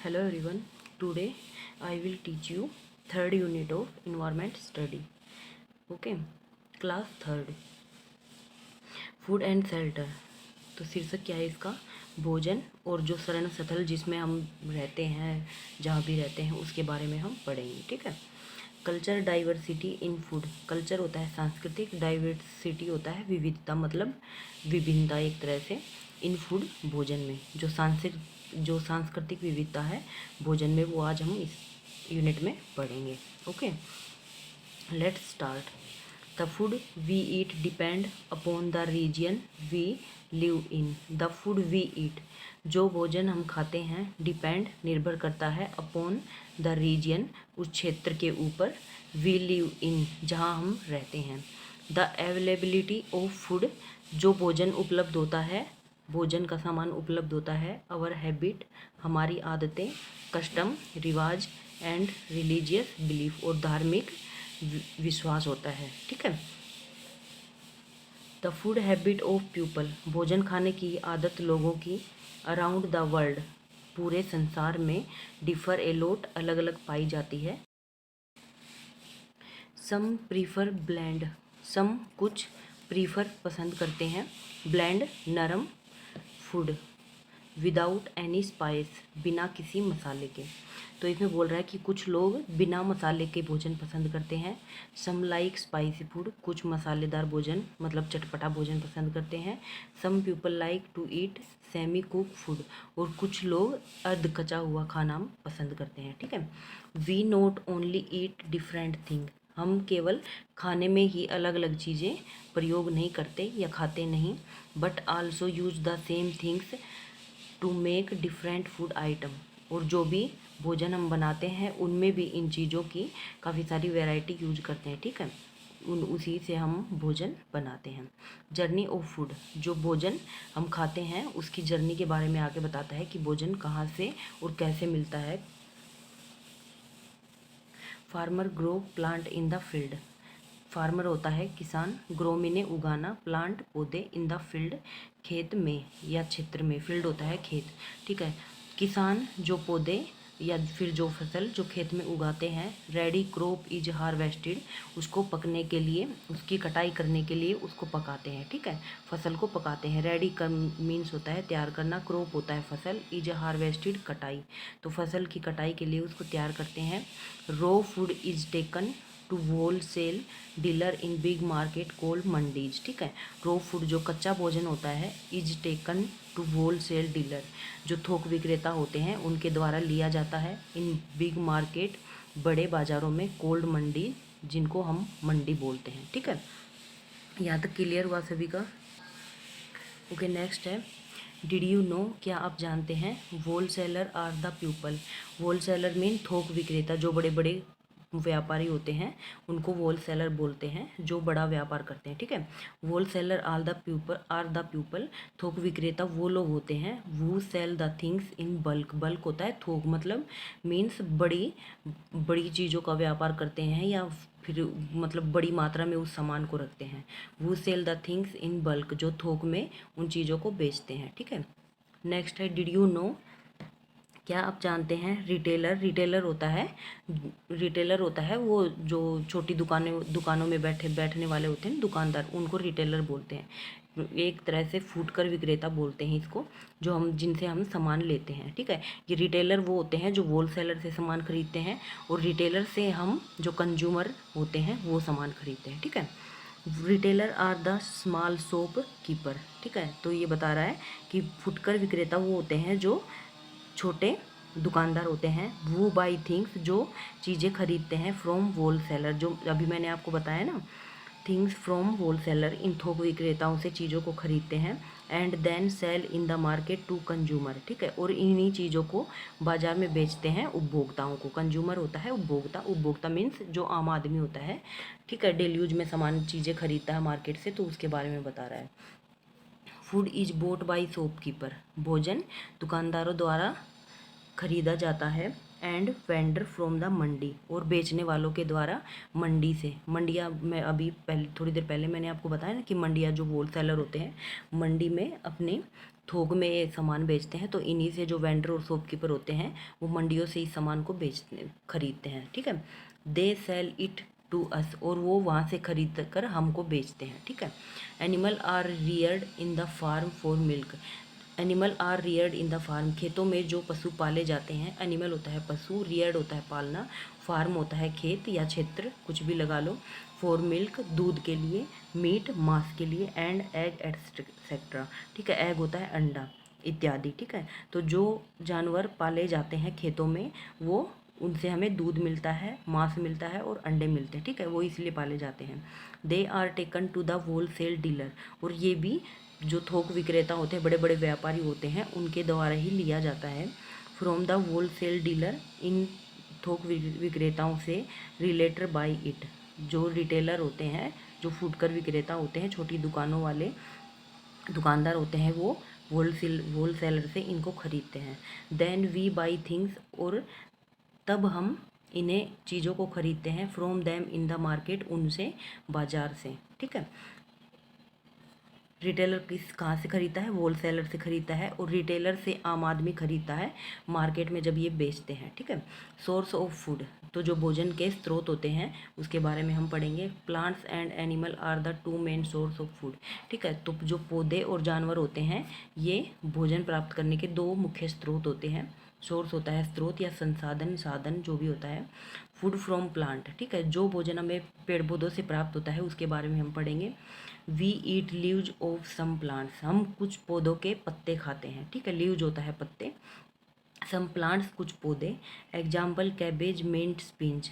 Hello everyone. Today I will teach you third unit of environment study. Okay. Class third. Food and shelter. तो शीर्षक क्या है इसका? भोजन और जो शरण स्थल जिसमें हम रहते हैं, जहाँ भी रहते हैं, उसके बारे में हम पढ़ेंगे. ठीक है. Culture diversity in food. Culture होता है सांस्कृतिक, डाइवर्सिटी होता है विविधता, मतलब विभिन्नता एक तरह से. इन फूड भोजन में जो सांस्कृतिक विविधता है भोजन में, वो आज हम इस यूनिट में पढ़ेंगे. Okay, let's start. The food we eat depend upon the region we live in. The food we eat, जो भोजन हम खाते हैं, डिपेंड निर्भर करता है, अपॉन द रीजन उस क्षेत्र के ऊपर, वी लिव इन जहाँ हम रहते हैं. द अवेलेबिलिटी ऑफ फूड, जो भोजन उपलब्ध होता है, भोजन का सामान उपलब्ध होता है. आवर हैबिट, हमारी आदतें. कस्टम, रिवाज. एंड रिलीजियस बिलीफ, और धार्मिक विश्वास होता है. ठीक है. The food habit of people, भोजन खाने की आदत लोगों की. अराउंड द वर्ल्ड, पूरे संसार में. डिफर ए लॉट, अलग अलग पाई जाती है. सम प्रीफर ब्लेंड, सम कुछ. प्रीफर पसंद करते हैं. ब्लेंड नरम. फूड विदाउट एनी स्पाइस, बिना किसी मसाले के. तो इसमें बोल रहा है कि कुछ लोग बिना मसाले के भोजन पसंद करते हैं. सम लाइक स्पाइसी फूड, कुछ मसालेदार भोजन मतलब चटपटा भोजन पसंद करते हैं. Some people like to eat semi cook food, और कुछ लोग अर्ध कचा हुआ खाना पसंद करते हैं. ठीक है. We not only eat different thing, हम केवल खाने में ही अलग अलग चीज़ें प्रयोग नहीं करते या खाते नहीं. But also use the same things to make different food item, और जो भी भोजन हम बनाते हैं उनमें भी इन चीज़ों की काफ़ी सारी वैरायटी यूज करते हैं. ठीक है. उसी से हम भोजन बनाते हैं. जर्नी ऑफ फूड, जो भोजन हम खाते हैं उसकी जर्नी के बारे में आगे बताता है कि भोजन कहाँ से और कैसे मिलता है. Farmer grow plant in the field, farmer होता है किसान. ग्रो मीने उगाना, प्लांट पौधे, इन द फील्ड खेत में या क्षेत्र में. फील्ड होता है खेत. ठीक है. किसान जो पौधे या फिर जो फसल जो खेत में उगाते हैं. रेडी क्रॉप इज हार्वेस्टेड, उसको पकने के लिए, उसकी कटाई करने के लिए उसको पकाते हैं. ठीक है. फसल को पकाते हैं. रेडी कर मीन्स होता है तैयार करना, क्रॉप होता है फसल, इज हार्वेस्टेड कटाई, तो फसल की कटाई के लिए उसको तैयार करते हैं. Raw food is taken to wholesale dealer in big market called mandis. ठीक है. रॉ फूड जो कच्चा भोजन होता है, is taken to wholesale dealer, जो थोक विक्रेता होते हैं उनके द्वारा लिया जाता है. इन बिग मार्केट, बड़े बाज़ारों में. कोल्ड मंडी, जिनको हम मंडी बोलते हैं. ठीक है. यहाँ तक क्लियर हुआ सभी का? ओके, नेक्स्ट है डिड यू नो, क्या आप जानते हैं. Wholesaler are the people, wholesaler mean थोक विक्रेता, जो बड़े बड़े व्यापारी होते हैं उनको होल सेलर बोलते हैं, जो बड़ा व्यापार करते हैं. ठीक है. Wholesaler are the people, थोक विक्रेता वो लोग होते हैं. वो sell the things in bulk, bulk होता है थोक, मतलब मीन्स बड़ी बड़ी चीज़ों का व्यापार करते हैं या फिर मतलब बड़ी मात्रा में उस सामान को रखते हैं. वो sell the things in bulk, जो थोक में उन चीज़ों को बेचते हैं. ठीक है. नेक्स्ट है डिड यू नो, क्या आप जानते हैं. रिटेलर, रिटेलर होता है वो जो छोटी दुकानों में बैठने वाले होते हैं दुकानदार, उनको रिटेलर बोलते हैं. एक तरह से फुटकर विक्रेता बोलते हैं इसको, जो जिनसे हम सामान लेते हैं. ठीक है. ये रिटेलर वो होते हैं जो होल सेलर से सामान खरीदते हैं, और रिटेलर से हम जो कंज्यूमर होते हैं वो सामान खरीदते हैं. ठीक है. Retailer are the small shopkeeper. ठीक है. तो ये बता रहा है कि फुटकर विक्रेता वो होते हैं जो छोटे दुकानदार होते हैं. वो बाई थिंग्स, जो चीज़ें खरीदते हैं. फ्रॉम होल सेलर, जो अभी मैंने आपको बताया ना, थिंग्स फ्रॉम होल सेलर, इन थोक विक्रेताओं से चीज़ों को खरीदते हैं. And then sell in the market to consumer. ठीक है. और इन्हीं चीज़ों को बाजार में बेचते हैं उपभोक्ताओं को. कंज्यूमर होता है उपभोक्ता, उपभोक्ता मीन्स जो आम आदमी होता है. ठीक है. डेली यूज में सामान चीज़ें खरीदता है मार्केट से, तो उसके बारे में बता रहा है. Food is boat by shopkeeper, भोजन दुकानदारों द्वारा खरीदा जाता है. एंड वेंडर फ्रॉम द मंडी, और बेचने वालों के द्वारा मंडी से। मंडियाँ मैं अभी पहले थोड़ी देर पहले मैंने आपको बताया ना कि मंडियाँ जो होल सेलर होते हैं मंडी में अपने थोक में ये सामान बेचते हैं, तो इन्हीं से जो वेंडर और शॉपकीपर होते हैं वो मंडियों से इस सामान को बेचते खरीदते हैं, ठीक है। They sell it to us, और वो वहाँ से खरीद कर हमको बेचते हैं, ठीक है। Animal are reared in the farm for milk, animal are reared in the farm, खेतों में जो पशु पाले जाते हैं, एनिमल होता है पशु, रियर्ड होता है पालना, फार्म होता है खेत या क्षेत्र, कुछ भी लगा लो, फॉर मिल्क दूध के लिए, मीट मांस के लिए, एंड एग एटसेट्रा, ठीक है। एग होता है अंडा इत्यादि, ठीक है। तो जो जानवर पाले जाते हैं खेतों में वो उनसे हमें दूध मिलता है, मांस मिलता है और अंडे मिलते हैं, ठीक है, वो इसलिए पाले जाते हैं। They are taken to the wholesale dealer, और ये भी जो थोक विक्रेता होते हैं, बड़े बड़े व्यापारी होते हैं, उनके द्वारा ही लिया जाता है। From the wholesale dealer, इन थोक विक्रेताओं से, रिलेटर बाई इट, जो रिटेलर होते हैं, जो फुटकर विक्रेता होते हैं, छोटी दुकानों वाले दुकानदार होते हैं, वो होल सेलर से इनको खरीदते हैं। देन वी बाई थिंग्स, और तब हम इन्हें चीज़ों को खरीदते हैं, from them in the market, उनसे बाजार से, ठीक है। रिटेलर कहाँ से खरीदता है, होल सेलर से खरीदता है, और रिटेलर से आम आदमी खरीदता है मार्केट में जब ये बेचते हैं, ठीक है। सोर्स ऑफ फूड, तो जो भोजन के स्रोत होते हैं उसके बारे में हम पढ़ेंगे। Plants and animal are the two main source of food, ठीक है। तो जो पौधे और जानवर होते हैं ये भोजन प्राप्त करने के दो मुख्य स्रोत होते हैं। सोर्स होता है स्रोत या संसाधन, साधन जो भी होता है। फूड फ्रॉम प्लांट, ठीक है, जो भोजन हमें पेड़ पौधों से प्राप्त होता है उसके बारे में हम पढ़ेंगे। We eat leaves of some plants, हम कुछ पौधों के पत्ते खाते हैं, ठीक है। लीव्स होता है पत्ते, सम प्लांट्स कुछ पौधे। एग्जाम्पल कैबेज, मिंट, स्पिंच,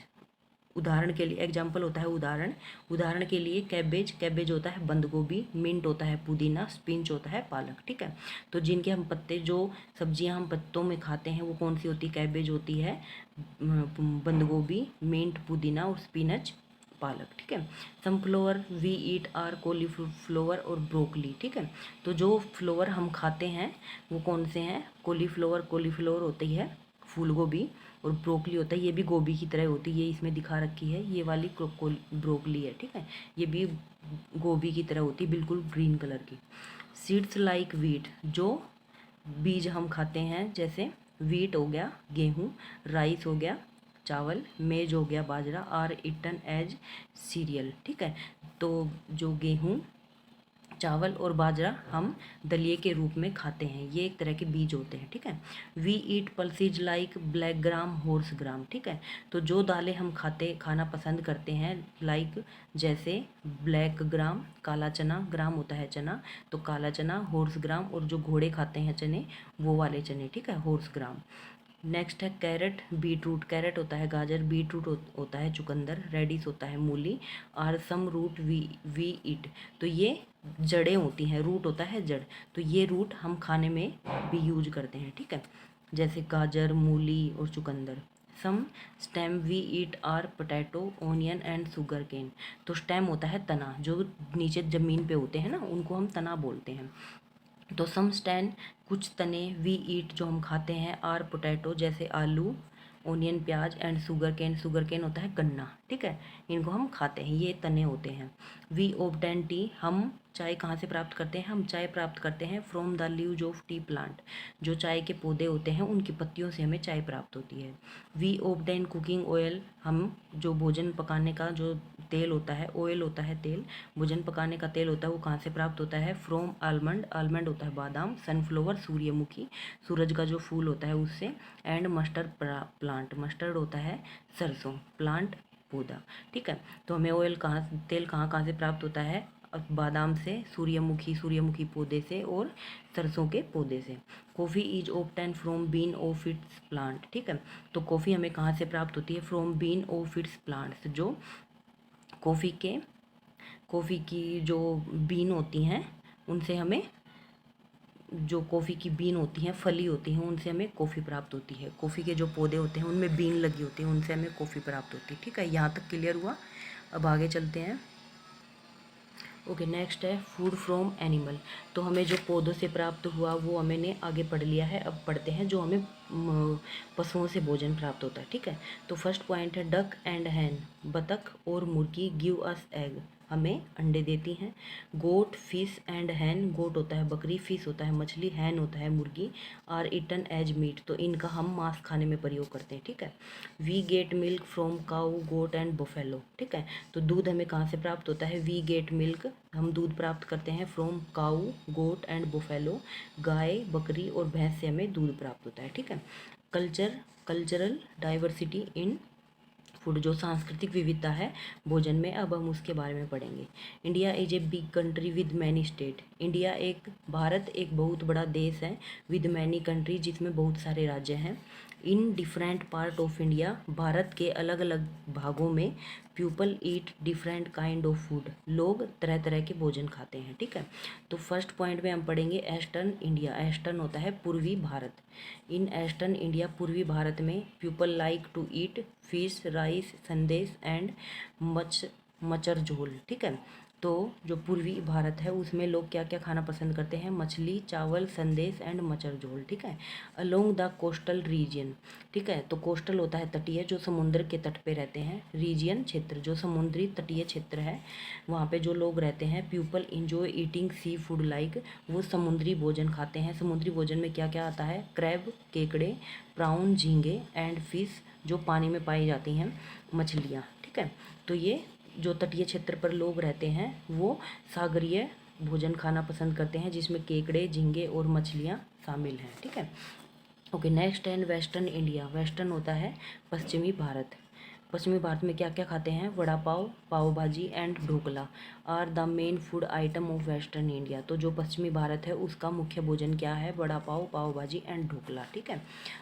उदाहरण के लिए एग्जाम्पल होता है उदाहरण, उदाहरण के लिए कैबेज, कैबेज होता है बंद गोभी, मिंट होता है पुदीना, स्पिंच होता है पालक, ठीक है। तो जिनके हम पत्ते, जो सब्जियां हम पत्तों में खाते हैं वो कौन सी होती है, कैबेज होती है, बंद गोभी, मिंट, पुदीना और स्पिनच, पालक, ठीक है। Some flower we eat are cauliflower और ब्रोकली, ठीक है। तो जो फ्लोवर हम खाते हैं वो कौन से हैं, कॉलीफ्लावर, कॉलीफ्लावर होती है फूल गोभी, और ब्रोकली होता है, ये भी गोभी की तरह होती है, ये इसमें दिखा रखी है, ये वाली ब्रोकली है, ठीक है। ये भी गोभी की तरह होती है, बिल्कुल ग्रीन कलर की। सीड्स लाइक वीट, जो बीज हम खाते हैं, जैसे वीट हो गया गेहूँ, राइस हो गया चावल, मेज हो गया बाजरा, आर इटन एज सीरियल, ठीक है। तो जो गेहूँ, चावल और बाजरा हम दलिए के रूप में खाते हैं, ये एक तरह के बीज होते हैं, ठीक है। We eat pulses like black gram, horse gram, ठीक है। तो जो दालें हम खाना पसंद करते हैं, लाइक जैसे ब्लैक ग्राम, काला चना, ग्राम होता है चना, तो काला चना, होर्स ग्राम, और जो घोड़े खाते हैं चने वो वाले चने, ठीक है, होर्स ग्राम। नेक्स्ट है कैरेट, बीट रूट, कैरेट होता है गाजर, बीट रूट होता है चुकंदर, रेडिस होता है मूली, or some root we eat, तो ये जड़ें होती हैं, रूट होता है जड़, तो ये रूट हम खाने में भी यूज करते हैं, ठीक है, जैसे गाजर, मूली और चुकंदर। Some stem we eat are potato, onion and sugarcane, तो स्टेम होता है तना, जो नीचे ज़मीन पे होते हैं ना उनको हम तना बोलते हैं। तो सम स्टैंड कुछ तने वी ईट जो हम खाते हैं, आर पोटैटो जैसे आलू, ओनियन प्याज, एंड शुगर केन होता है गन्ना, ठीक है, इनको हम खाते हैं, ये तने होते हैं। वी ऑब्टेन टी, हम चाय कहाँ से प्राप्त करते हैं, हम चाय प्राप्त करते हैं from the leaves of T plant, जो चाय के पौधे होते हैं उनकी पत्तियों से हमें चाय प्राप्त होती है। वी ऑब्टेन कुकिंग ऑयल, हम जो भोजन पकाने का जो तेल होता है, ऑयल होता है तेल, भोजन पकाने का तेल होता है, वो कहाँ से प्राप्त होता है, फ्रॉम आलमंड, आलमंड होता है बादाम, सनफ्लावर सूर्यमुखी, सूरज का जो फूल होता है उससे, एंड मस्टर्ड प्लांट, मस्टर्ड होता है सरसों, प्लांट पौधा, ठीक है। तो हमें ऑयल तेल कहाँ से प्राप्त होता है, बादाम से, सूर्यमुखी पौधे से, और सरसों के पौधे से। Coffee is obtain from bean of its plant, ठीक है। तो कॉफ़ी हमें कहाँ से प्राप्त होती है, from bean of its plants, जो कॉफ़ी की जो बीन होती हैं उनसे हमें, जो कॉफ़ी की बीन होती हैं, फली होती हैं, उनसे हमें कॉफ़ी प्राप्त होती है। कॉफ़ी के जो पौधे होते हैं उनमें बीन लगी होती है, उनसे हमें कॉफ़ी प्राप्त होती है, ठीक है। यहाँ तक क्लियर हुआ। अब आगे चलते हैं। ओके, नेक्स्ट है फूड फ्रॉम एनिमल। तो हमें जो पौधों से प्राप्त हुआ वो हमने आगे पढ़ लिया है। अब पढ़ते हैं जो हमें पशुओं से भोजन प्राप्त होता है। ठीक है, तो फर्स्ट पॉइंट है डक एंड हैन, बतख और मुर्गी गिव अस एग, हमें अंडे देती हैं। गोट फिश एंड हैन, गोट होता है बकरी, फिश होता है मछली, हैन होता है मुर्गी, आर इटन एज मीट, तो इनका हम मांस खाने में प्रयोग करते हैं। ठीक है, we get milk from cow goat and buffalo. ठीक है, तो दूध हमें कहाँ से प्राप्त होता है? वी गेट मिल्क, हम दूध प्राप्त करते हैं from cow goat and buffalo, गाय बकरी और भैंस से हमें दूध प्राप्त होता है। ठीक है, कल्चरल डाइवर्सिटी इन फूड, जो सांस्कृतिक विविधता है भोजन में, अब हम उसके बारे में पढ़ेंगे। India is a big country with many state, Bharat एक बहुत बड़ा देश है, विद मैनी कंट्री, जिसमें बहुत सारे राज्य हैं। In different part of India, Bharat के अलग अलग भागों में, people eat different kind of food, लोग तरह तरह के भोजन खाते हैं। ठीक है, तो फर्स्ट पॉइंट में हम पढ़ेंगे ईस्टर्न इंडिया। ईस्टर्न होता है पूर्वी भारत। इन ईस्टर्न इंडिया, पूर्वी भारत में, people like to eat fish, rice, sandesh and macher jhol. ठीक है, तो जो पूर्वी भारत है उसमें लोग क्या क्या खाना पसंद करते हैं? मछली, चावल, संदेश एंड मचर झोल। ठीक है, अलोंग द कोस्टल रीजन। ठीक है, तो कोस्टल होता है तटीय, जो समुद्र के तट पे रहते हैं। रीजियन क्षेत्र, जो समुद्री तटीय क्षेत्र है वहाँ पे जो लोग रहते हैं। People enjoy eating sea food like, वो समुद्री भोजन खाते हैं। समुद्री भोजन में क्या क्या आता है? क्रैब, केकड़े, प्राउन, झींगे एंड फिश, जो पानी में पाई जाती हैं मछलियाँ। ठीक है, तो ये जो तटीय क्षेत्र पर लोग रहते हैं वो सागरीय भोजन खाना पसंद करते हैं, जिसमें केकड़े, झींगे और मछलियाँ शामिल हैं। ठीक है, ओके, नेक्स्ट है वेस्टर्न इंडिया। वेस्टर्न होता है पश्चिमी भारत। पश्चिमी भारत में क्या क्या खाते हैं? Vada pav, pav bhaji and dhokla are the main food item of western India. तो जो पश्चिमी भारत है उसका मुख्य भोजन क्या है? वड़ा पाव, पाव भाजी एंड ढोकला। ठीक है,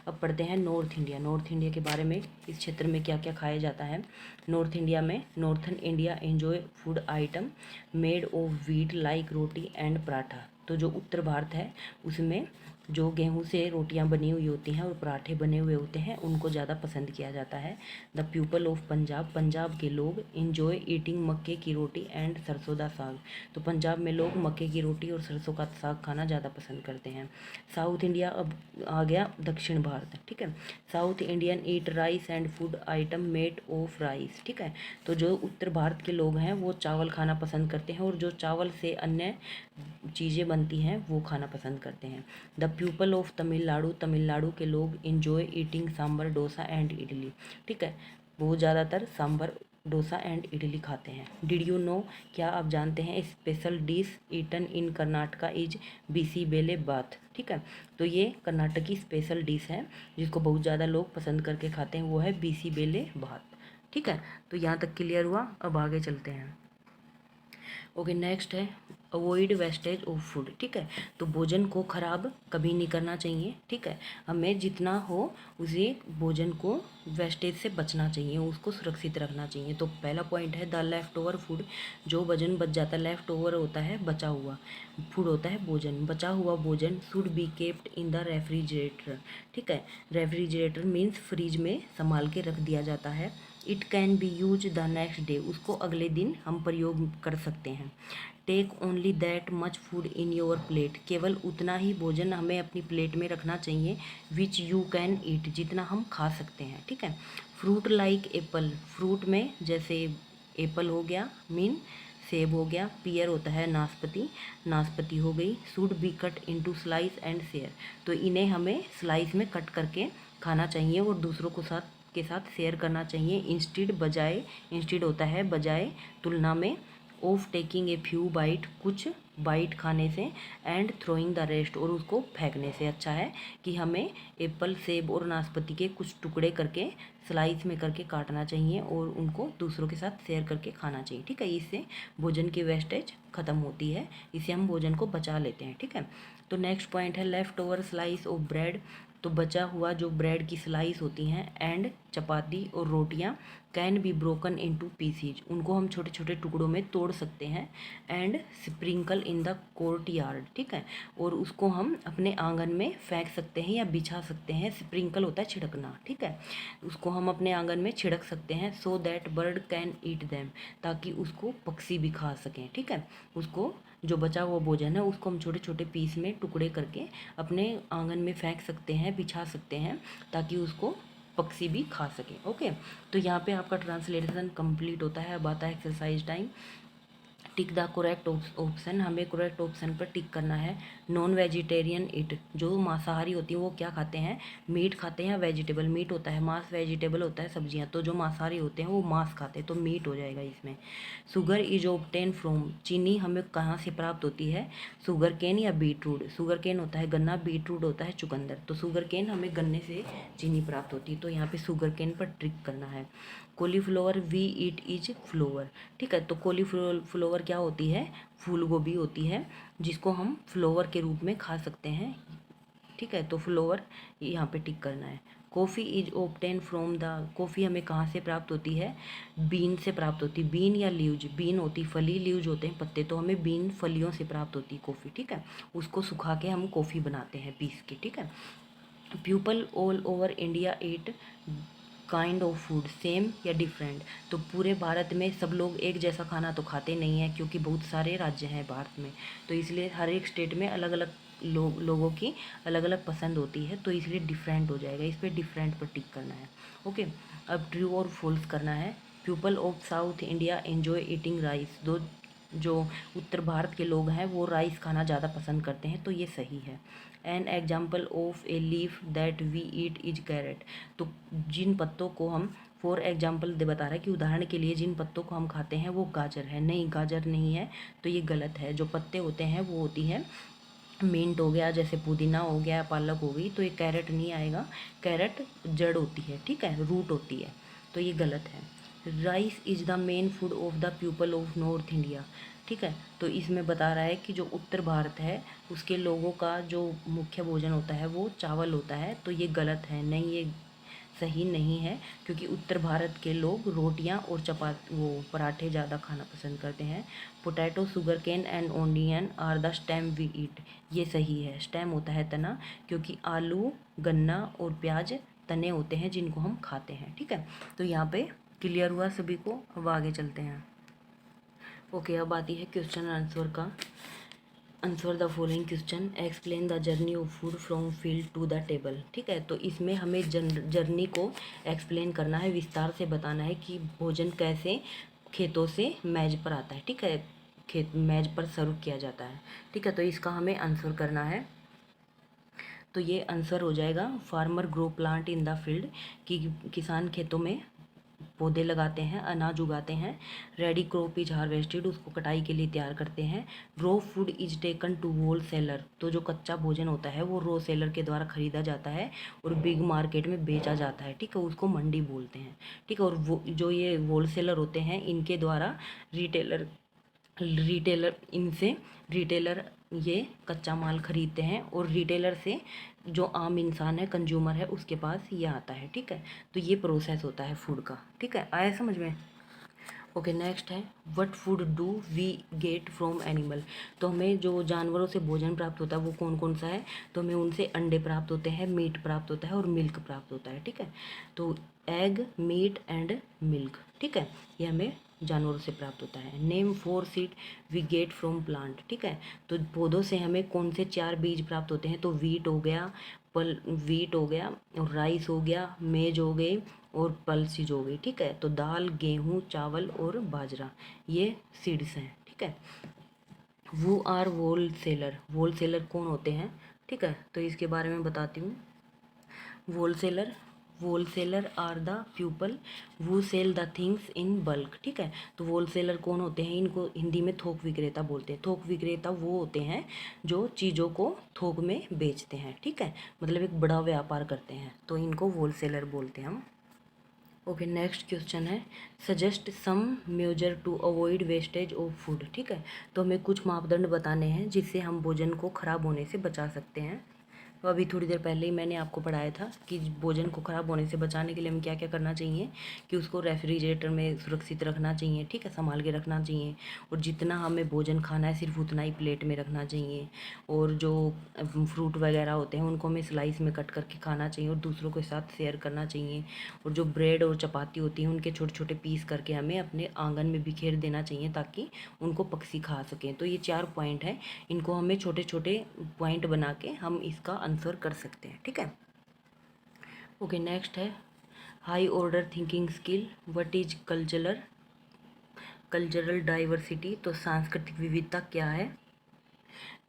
अब पढ़ते हैं नॉर्थ इंडिया। नॉर्थ इंडिया के बारे में, इस क्षेत्र में क्या क्या खाया जाता है? नॉर्थ इंडिया में, northern India enjoy food item made of wheat like roti and paratha. तो जो उत्तर भारत है उसमें जो गेहूं से रोटियां बनी हुई होती हैं और पराठे बने हुए होते हैं उनको ज़्यादा पसंद किया जाता है। The people of Punjab, Punjab के लोग इंजॉय ईटिंग मक्के की रोटी एंड सरसों दा साग। तो पंजाब में लोग मक्के की रोटी और सरसों का साग खाना ज़्यादा पसंद करते हैं। साउथ इंडिया, अब आ गया दक्षिण भारत। ठीक है, south Indian eat rice and food item made of rice. ठीक है, तो जो उत्तर भारत के लोग हैं वो चावल खाना पसंद करते हैं और जो चावल से अन्य चीज़ें बनती हैं वो खाना पसंद करते हैं। The people of Tamil Nadu, Tamil Nadu के लोग enjoy eating sambar, dosa and idli. ठीक है, वो ज़्यादातर सांभर, डोसा एंड इडली खाते हैं। डिड यू नो, क्या आप जानते हैं? Special dish eaten in Karnataka is bisi bele bath. ठीक है, तो ये कर्नाटक की स्पेशल डिश है जिसको बहुत ज़्यादा लोग पसंद करके खाते हैं, वो है बीसी बेले बाथ। ठीक है, तो यहाँ तक क्लियर हुआ। अब आगे चलते हैं। ओके, नेक्स्ट है अवॉइड वेस्टेज ऑफ फूड। ठीक है, तो भोजन को खराब कभी नहीं करना चाहिए। ठीक है, हमें जितना हो उसे भोजन को वेस्टेज से बचना चाहिए, उसको सुरक्षित रखना चाहिए। तो पहला पॉइंट है द लेफ्ट ओवर फूड, जो भोजन बच जाता है, लेफ्ट ओवर होता है बचा हुआ, फूड होता है भोजन, बचा हुआ भोजन should be kept in the refrigerator. ठीक है, रेफ्रिजरेटर मीन्स फ्रिज में संभाल के रख दिया जाता है। It can be use the next day, उसको अगले दिन हम प्रयोग कर सकते हैं। Take only that much food in your plate, केवल उतना ही भोजन हमें अपनी प्लेट में रखना चाहिए। विच यू कैन ईट, जितना हम खा सकते हैं। ठीक है, फ्रूट लाइक एप्पल, फ्रूट में जैसे एप्पल हो गया, मीन सेब हो गया, पियर होता है नाशपाती, नाशपाती हो गई। Should be cut into slice and share, तो इन्हें हमें स्लाइस में कट करके खाना चाहिए और दूसरों के साथ शेयर करना चाहिए। इंस्टीड, बजाय, इंस्टीड होता है बजाय, तुलना में, of taking a few bite, कुछ बाइट खाने से, एंड थ्रोइंग द रेस्ट, और उसको फेंकने से अच्छा है कि हमें एप्पल, सेब और नाशपाती के कुछ टुकड़े करके स्लाइस में करके काटना चाहिए और उनको दूसरों के साथ शेयर करके खाना चाहिए। ठीक है, इससे भोजन की वेस्टेज खत्म होती है, इससे हम भोजन को बचा लेते हैं। ठीक है, तो नेक्स्ट पॉइंट है left over slice of bread तो बचा हुआ जो ब्रेड की स्लाइस होती हैं एंड चपाती और रोटियां can be broken into pieces, उनको हम छोटे छोटे टुकड़ों में तोड़ सकते हैं and sprinkle in the courtyard, ठीक है, और उसको हम अपने आंगन में फेंक सकते हैं या बिछा सकते हैं। स्प्रिंकल होता है छिड़कना, ठीक है, उसको हम अपने आंगन में छिड़क सकते हैं so that bird can eat them, ताकि उसको पक्षी भी खा सकें, ठीक है। उसको जो बचा हुआ भोजन है उसको हम छोटे छोटे पीस में टुकड़े करके अपने आंगन में फेंक सकते हैं, बिछा सकते हैं, ताकि उसको पक्षी भी खा सके। ओके, तो यहाँ पे आपका ट्रांसलेशन कंप्लीट होता है। अब आता है exercise time. Tick the correct option, हमें करेक्ट ऑप्शन पर टिक करना है। नॉन वेजिटेरियन इट, जो मांसाहारी होती हैं वो क्या खाते हैं, मीट खाते हैं या वेजिटेबल। मीट होता है मांस, वेजिटेबल होता है सब्जियां, तो जो मांसाहारी होते हैं वो मांस खाते हैं, तो मीट हो जाएगा इसमें। शुगर इज ऑब्टेन फ्रॉम, चीनी हमें कहाँ से प्राप्त होती है, शुगर केन या बीटरूट। शुगर केन होता है गन्ना, बीटरूट होता है चुकंदर, तो शुगर केन हमें गन्ने से चीनी प्राप्त होती है, तो यहाँ पे शुगर केन पर ट्रिक करना है। Cauliflower we eat is flower, ठीक है, तो कॉलीफ्लावर क्या होती है, फूल गोभी होती है, जिसको हम फ्लोवर के रूप में खा सकते हैं, ठीक है, तो फ्लोवर यहाँ पे टिक करना है। Coffee is obtain from the, coffee हमें कहाँ से प्राप्त होती है, बीन से प्राप्त होती है। बीन या लीव्ज, बीन होती फली, लीव्ज होते हैं पत्ते, तो हमें बीन फलियों से प्राप्त होती है कॉफ़ी, ठीक है, उसको सुखा के हम कॉफ़ी बनाते हैं पीस के, ठीक है। People all over India eat kind of food same या डिफरेंट, तो पूरे भारत में सब लोग एक जैसा खाना तो खाते नहीं हैं, क्योंकि बहुत सारे राज्य हैं भारत में, तो इसलिए हर एक स्टेट में अलग अलग लोगों की अलग अलग पसंद होती है, तो इसलिए डिफरेंट हो जाएगा, इस पर डिफरेंट पर टिक करना है। ओके, अब ट्रू और फॉल्स करना है। People of south India enjoy eating rice, दो जो उत्तर भारत के लोग हैं वो राइस खाना ज़्यादा पसंद करते हैं, तो ये सही है। An example of a leaf that we eat is carrot, तो जिन पत्तों को हम, फॉर एग्जाम्पल दे बता रहा है कि उदाहरण के लिए जिन पत्तों को हम खाते हैं वो गाजर है, नहीं गाजर नहीं है, तो ये गलत है। जो पत्ते होते हैं वो होती है मिंट हो गया, जैसे पुदीना हो गया, पालक हो गई, तो ये कैरेट नहीं आएगा, कैरेट जड़ होती है, ठीक है, रूट होती है, तो ये गलत है। Rice is the main food of the people of north India, ठीक है, तो इसमें बता रहा है कि जो उत्तर भारत है उसके लोगों का जो मुख्य भोजन होता है वो चावल होता है, तो ये गलत है, नहीं ये सही नहीं है, क्योंकि उत्तर भारत के लोग रोटियां और वो पराठे ज़्यादा खाना पसंद करते हैं। Potato, sugarcane and onion are the stem we eat, ये सही है, स्टेम होता है तना, क्योंकि आलू, गन्ना और प्याज तने होते हैं जिनको हम खाते हैं, ठीक है, तो यहाँ पे क्लियर हुआ सभी को। अब आगे चलते हैं। ओके, अब आती है क्वेश्चन आंसर का। Answer the following question, explain the journey of food from field to the table, ठीक है, तो इसमें हमें जर्नी को एक्सप्लेन करना है, विस्तार से बताना है कि भोजन कैसे खेतों से मेज पर आता है, ठीक है, खेत मेज पर सर्व किया जाता है, ठीक है, तो इसका हमें आंसर करना है। तो ये आंसर हो जाएगा farmer grow plant in the field, कि किसान खेतों में पौधे लगाते हैं, अनाज उगाते हैं। रेडी क्रॉप इज हार्वेस्टेड, उसको कटाई के लिए तैयार करते हैं। Raw food is taken to wholesaler, तो जो कच्चा भोजन होता है वो रो सेलर के द्वारा खरीदा जाता है और बिग मार्केट में बेचा जाता है, ठीक है, उसको मंडी बोलते हैं, ठीक है, और वो जो ये होल सेलर होते हैं इनके द्वारा रिटेलर इनसे रिटेलर ये कच्चा माल खरीदते हैं, और रिटेलर से जो आम इंसान है, कंज्यूमर है, उसके पास ये आता है, ठीक है, तो ये प्रोसेस होता है फूड का, ठीक है, आया समझ में। ओके, नेक्स्ट है what food do we get from animal, तो हमें जो जानवरों से भोजन प्राप्त होता है वो कौन कौन सा है, तो हमें उनसे अंडे प्राप्त होते हैं, मीट प्राप्त होता है और मिल्क प्राप्त होता है, ठीक है, तो एग, मीट एंड मिल्क, ठीक है, ये हमें जानवरों से प्राप्त होता है। Name four seed we get from plant, ठीक है, तो पौधों से हमें कौन से 4 बीज प्राप्त होते हैं, तो वीट हो गया, वीट हो गया, और राइस हो गया, मेज हो गई और पल्सीज हो गई, ठीक है, तो दाल, गेहूँ, चावल और बाजरा, ये सीड्स हैं, ठीक है। वो are wholesaler, wholesaler कौन होते हैं, ठीक है, तो इसके बारे में बताती हूँ। Wholesaler, wholesaler are the people who sell the things in bulk, ठीक है, तो वोलसेलर कौन होते हैं, इनको हिंदी में थोक विक्रेता बोलते हैं। थोक विक्रेता वो होते हैं जो चीज़ों को थोक में बेचते हैं, ठीक है, मतलब एक बड़ा व्यापार करते हैं, तो इनको वोलसेलर बोलते हैं हम। ओके, नेक्स्ट क्वेश्चन है suggest some measure to avoid wastage of food, ठीक है, तो हमें कुछ मापदंड बताने हैं जिससे हम भोजन को खराब होने से बचा सकते हैं। तो अभी थोड़ी देर पहले ही मैंने आपको पढ़ाया था कि भोजन को ख़राब होने से बचाने के लिए हमें क्या क्या करना चाहिए, कि उसको रेफ्रिजरेटर में सुरक्षित रखना चाहिए, ठीक है, संभाल के रखना चाहिए। और जितना हमें भोजन खाना है सिर्फ उतना ही प्लेट में रखना चाहिए। और जो फ्रूट वगैरह होते हैं उनको हमें स्लाइस में कट करके खाना चाहिए और दूसरों के साथ शेयर करना चाहिए। और जो ब्रेड और चपाती होती हैं उनके छोटे छोटे पीस करके हमें अपने आंगन में बिखेर देना चाहिए ताकि उनको पक्षी खा सकें। तो ये 4 पॉइंट हैं, इनको हमें छोटे छोटे पॉइंट बना के हम इसका आंसर कर सकते हैं, ठीक है। ओके, नेक्स्ट है high order thinking skill, what is cultural diversity. तो सांस्कृतिक विविधता क्या है।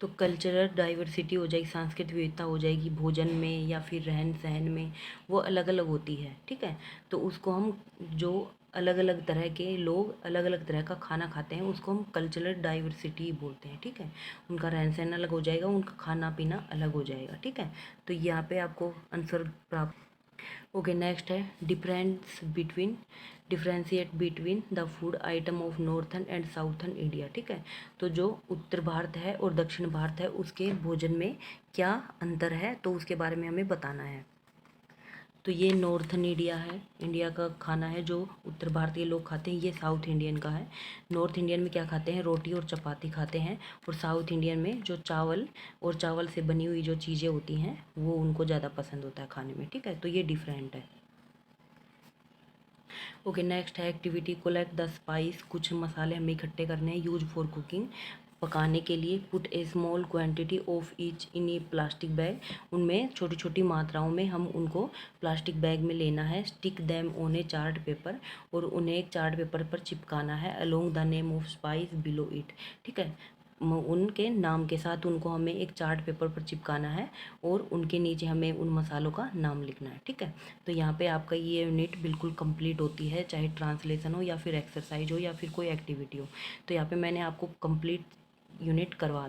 तो कल्चरल डाइवर्सिटी हो जाएगी, सांस्कृतिक विविधता हो जाएगी भोजन में या फिर रहन सहन में, वो अलग अलग होती है, ठीक है। तो उसको हम, जो अलग अलग तरह के लोग अलग अलग तरह का खाना खाते हैं उसको हम कल्चरल डाइवर्सिटी बोलते हैं, ठीक है। उनका रहन सहन अलग हो जाएगा, उनका खाना पीना अलग हो जाएगा, ठीक है। तो यहाँ पे आपको आंसर प्राप्त। ओके, नेक्स्ट है differentiate between the food item of northern and southern India, ठीक है। तो जो उत्तर भारत है और दक्षिण भारत है उसके भोजन में क्या अंतर है, तो उसके बारे में हमें बताना है। तो ये नॉर्थन इंडिया है, इंडिया का खाना है जो उत्तर भारतीय लोग खाते हैं, ये साउथ इंडियन का है। नॉर्थ इंडियन में क्या खाते हैं, रोटी और चपाती खाते हैं। और साउथ इंडियन में जो चावल और चावल से बनी हुई जो चीज़ें होती हैं वो उनको ज़्यादा पसंद होता है खाने में, ठीक है। तो ये डिफरेंट है। ओके, नेक्स्ट है एक्टिविटी कोलेक्ट द स्पाइस। कुछ मसाले हमें इकट्ठे करने हैं, यूज फॉर कुकिंग, पकाने के लिए। Put A small quantity of each in A plastic bag, उनमें छोटी छोटी मात्राओं में हम उनको प्लास्टिक बैग में लेना है। Stick them on A chart paper, और उन्हें एक चार्ट पेपर पर चिपकाना है। Along the name of spice below it, ठीक है। उनके नाम के साथ उनको हमें एक चार्ट पेपर पर चिपकाना है और उनके नीचे हमें उन मसालों का नाम लिखना है, ठीक है। तो यहाँ पे आपका ये यूनिट बिल्कुल कंप्लीट होती है, चाहे ट्रांसलेशन हो या फिर एक्सरसाइज हो या फिर कोई एक्टिविटी हो। तो यहाँ पे मैंने आपको कंप्लीट यूनिट करवा